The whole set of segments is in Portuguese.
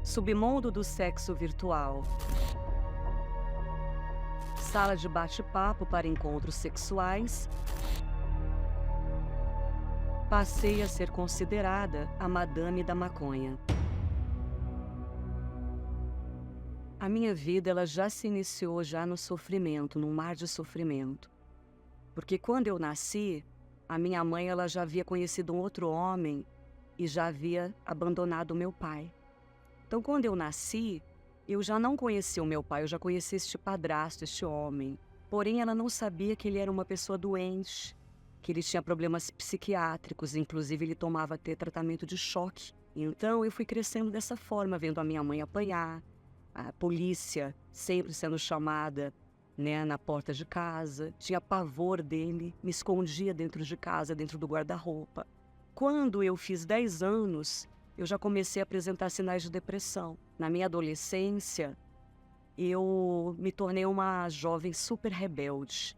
Submundo do sexo virtual. Sala de bate-papo para encontros sexuais. Passei a ser considerada a madame da maconha. A minha vida ela já se iniciou já no sofrimento, num mar de sofrimento. Porque quando eu nasci, a minha mãe ela já havia conhecido um outro homem e já havia abandonado o meu pai. Então, quando eu nasci, eu já não conhecia o meu pai, eu já conhecia este padrasto, este homem. Porém, ela não sabia que ele era uma pessoa doente, que ele tinha problemas psiquiátricos, inclusive ele tomava até tratamento de choque. Então, eu fui crescendo dessa forma, vendo a minha mãe apanhar, a polícia sempre sendo chamada, né, na porta de casa, tinha pavor dele, me escondia dentro de casa, dentro do guarda-roupa. Quando eu fiz 10 anos, eu já comecei a apresentar sinais de depressão. Na minha adolescência, eu me tornei uma jovem super rebelde,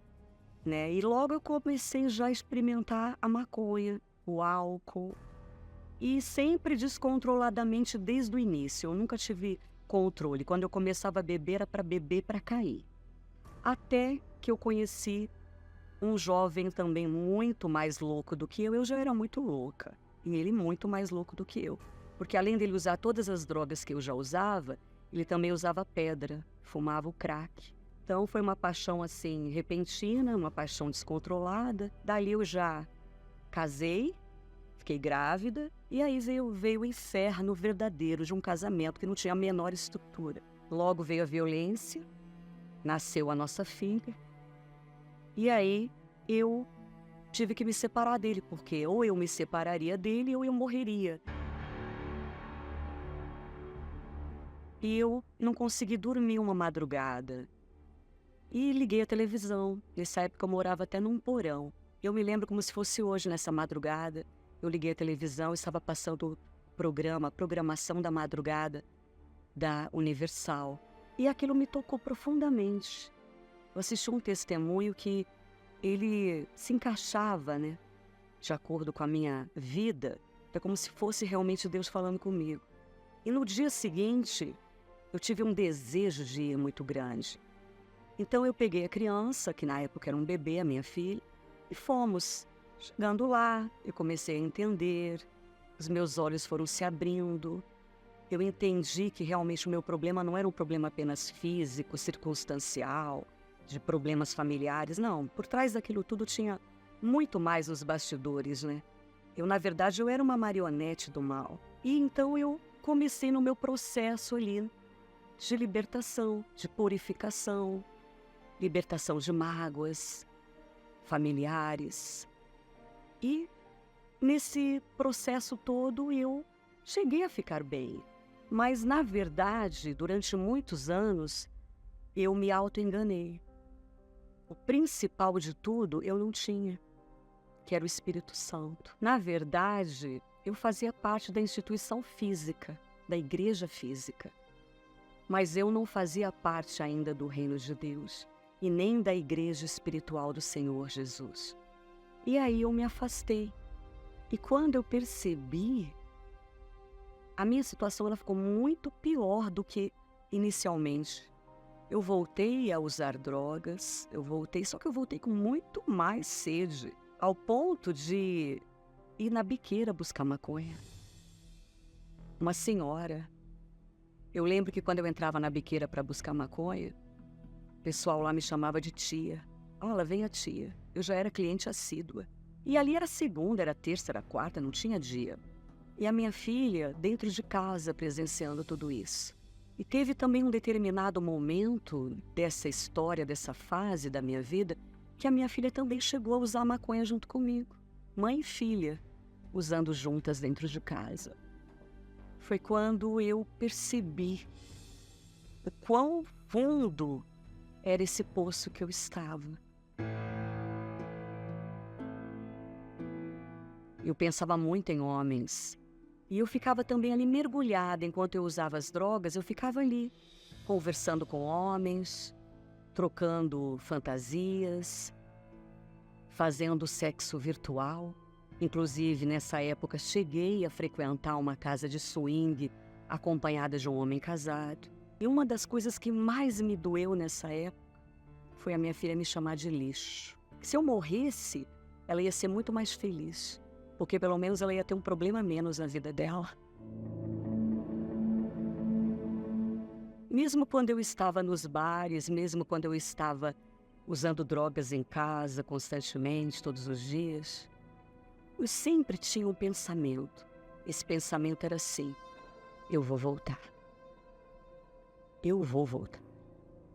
né? E logo eu comecei já a experimentar a maconha, o álcool, e sempre descontroladamente desde o início. Eu nunca tive controle. Quando eu começava a beber, era para beber para cair. Até que eu conheci um jovem também muito mais louco do que eu já era muito louca. E ele muito mais louco do que eu. Porque além dele usar todas as drogas que eu já usava, ele também usava pedra, fumava o crack. Então foi uma paixão assim repentina, uma paixão descontrolada. Dali eu já casei, fiquei grávida, e aí veio o inferno verdadeiro de um casamento que não tinha a menor estrutura. Logo veio a violência, nasceu a nossa filha, e aí eu tive que me separar dele, porque ou eu me separaria dele ou eu morreria. E eu não consegui dormir uma madrugada. E liguei a televisão. Nessa época eu morava até num porão. Eu me lembro como se fosse hoje, nessa madrugada. Eu liguei a televisão, estava passando programação da madrugada da Universal. E aquilo me tocou profundamente. Eu assisti um testemunho que ele se encaixava, né, de acordo com a minha vida. É como se fosse realmente Deus falando comigo. E no dia seguinte, eu tive um desejo de ir muito grande. Então eu peguei a criança, que na época era um bebê, a minha filha, e fomos. Chegando lá, eu comecei a entender, os meus olhos foram se abrindo. Eu entendi que realmente o meu problema não era um problema apenas físico, circunstancial, de problemas familiares, não. Por trás daquilo tudo tinha muito mais nos bastidores, né? Na verdade, eu era uma marionete do mal. E então eu comecei no meu processo ali de libertação, de purificação, libertação de mágoas familiares. E nesse processo todo eu cheguei a ficar bem. Mas, na verdade, durante muitos anos, eu me auto-enganei. O principal de tudo eu não tinha, que era o Espírito Santo. Na verdade, eu fazia parte da instituição física, da igreja física. Mas eu não fazia parte ainda do reino de Deus e nem da igreja espiritual do Senhor Jesus. E aí eu me afastei. E quando eu percebi, a minha situação ela ficou muito pior do que inicialmente. Eu voltei a usar drogas, só que eu voltei com muito mais sede, ao ponto de ir na biqueira buscar maconha. Uma senhora. Eu lembro que quando eu entrava na biqueira para buscar maconha, o pessoal lá me chamava de tia. Olha, vem a tia. Eu já era cliente assídua. E ali era segunda, era terça, era quarta, não tinha dia. E a minha filha dentro de casa presenciando tudo isso. E teve também um determinado momento dessa história, dessa fase da minha vida, que a minha filha também chegou a usar maconha junto comigo. Mãe e filha, usando juntas dentro de casa. Foi quando eu percebi o quão fundo era esse poço que eu estava. Eu pensava muito em homens. E eu ficava também ali mergulhada. Enquanto eu usava as drogas, eu ficava ali, conversando com homens, trocando fantasias, fazendo sexo virtual. Inclusive, nessa época, cheguei a frequentar uma casa de swing acompanhada de um homem casado. E uma das coisas que mais me doeu nessa época foi a minha filha me chamar de lixo. Se eu morresse, ela ia ser muito mais feliz, porque pelo menos ela ia ter um problema menos na vida dela. Mesmo quando eu estava nos bares, mesmo quando eu estava usando drogas em casa constantemente, todos os dias, eu sempre tinha um pensamento. Esse pensamento era assim: eu vou voltar. Eu vou voltar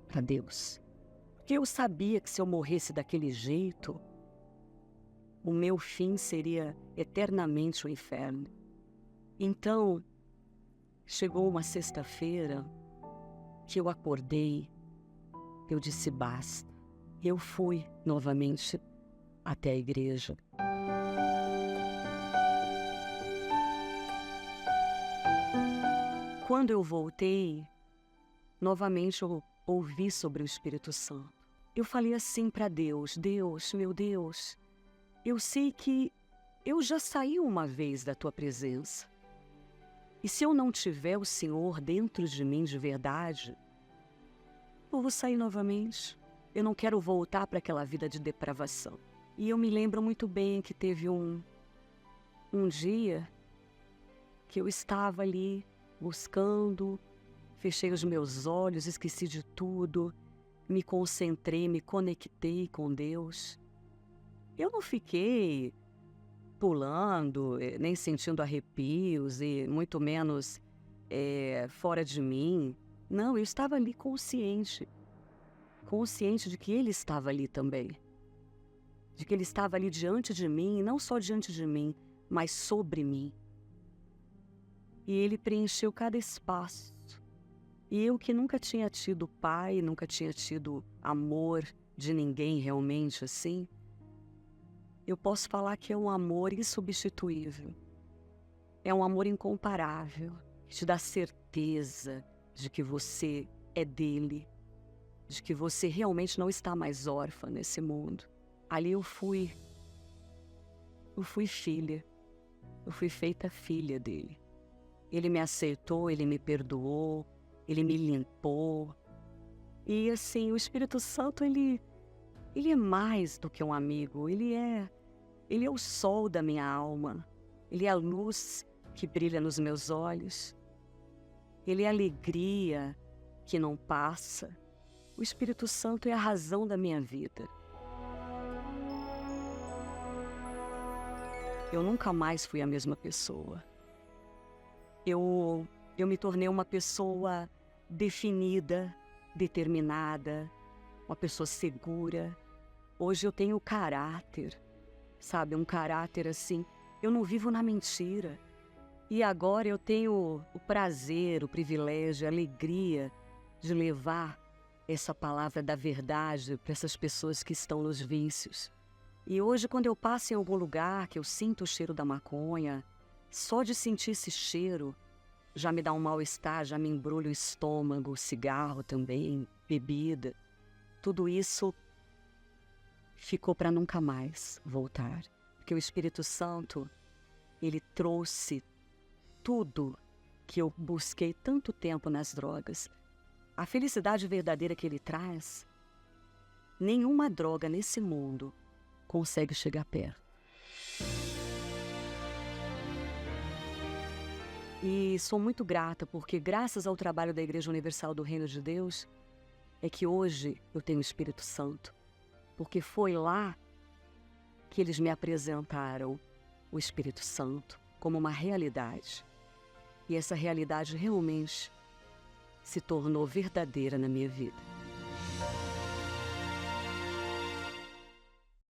para Deus. Porque eu sabia que se eu morresse daquele jeito, o meu fim seria eternamente o inferno. Então, chegou uma sexta-feira que eu acordei, eu disse basta. Eu fui novamente até a igreja. Quando eu voltei, novamente eu ouvi sobre o Espírito Santo. Eu falei assim para Deus: Deus, meu Deus, eu sei que eu já saí uma vez da tua presença. E se eu não tiver o Senhor dentro de mim de verdade, eu vou sair novamente. Eu não quero voltar para aquela vida de depravação. E eu me lembro muito bem que teve um dia que eu estava ali buscando, fechei os meus olhos, esqueci de tudo, me concentrei, me conectei com Deus. Eu não fiquei pulando, nem sentindo arrepios e muito menos fora de mim. Não, eu estava ali consciente de que Ele estava ali também. De que Ele estava ali diante de mim, e não só diante de mim, mas sobre mim. E Ele preencheu cada espaço. E eu que nunca tinha tido pai, nunca tinha tido amor de ninguém realmente assim, eu posso falar que é um amor insubstituível. É um amor incomparável, que te dá certeza de que você é dele, de que você realmente não está mais órfã nesse mundo. Ali eu fui filha, eu fui feita filha dele. Ele me aceitou, ele me perdoou, ele me limpou. E assim, o Espírito Santo, ele é mais do que um amigo, ele é o sol da minha alma, ele é a luz que brilha nos meus olhos, ele é a alegria que não passa. O Espírito Santo é a razão da minha vida. Eu nunca mais fui a mesma pessoa. Eu me tornei uma pessoa definida, determinada, uma pessoa segura. Hoje eu tenho caráter, sabe? Um caráter assim. Eu não vivo na mentira. E agora eu tenho o prazer, o privilégio, a alegria de levar essa palavra da verdade para essas pessoas que estão nos vícios. E hoje, quando eu passo em algum lugar que eu sinto o cheiro da maconha, só de sentir esse cheiro já me dá um mal-estar, já me embrulha o estômago, cigarro também, bebida. Tudo isso ficou para nunca mais voltar. Porque o Espírito Santo, ele trouxe tudo que eu busquei tanto tempo nas drogas. A felicidade verdadeira que ele traz, nenhuma droga nesse mundo consegue chegar perto. E sou muito grata porque, graças ao trabalho da Igreja Universal do Reino de Deus, é que hoje eu tenho o Espírito Santo. Porque foi lá que eles me apresentaram o Espírito Santo como uma realidade. E essa realidade realmente se tornou verdadeira na minha vida.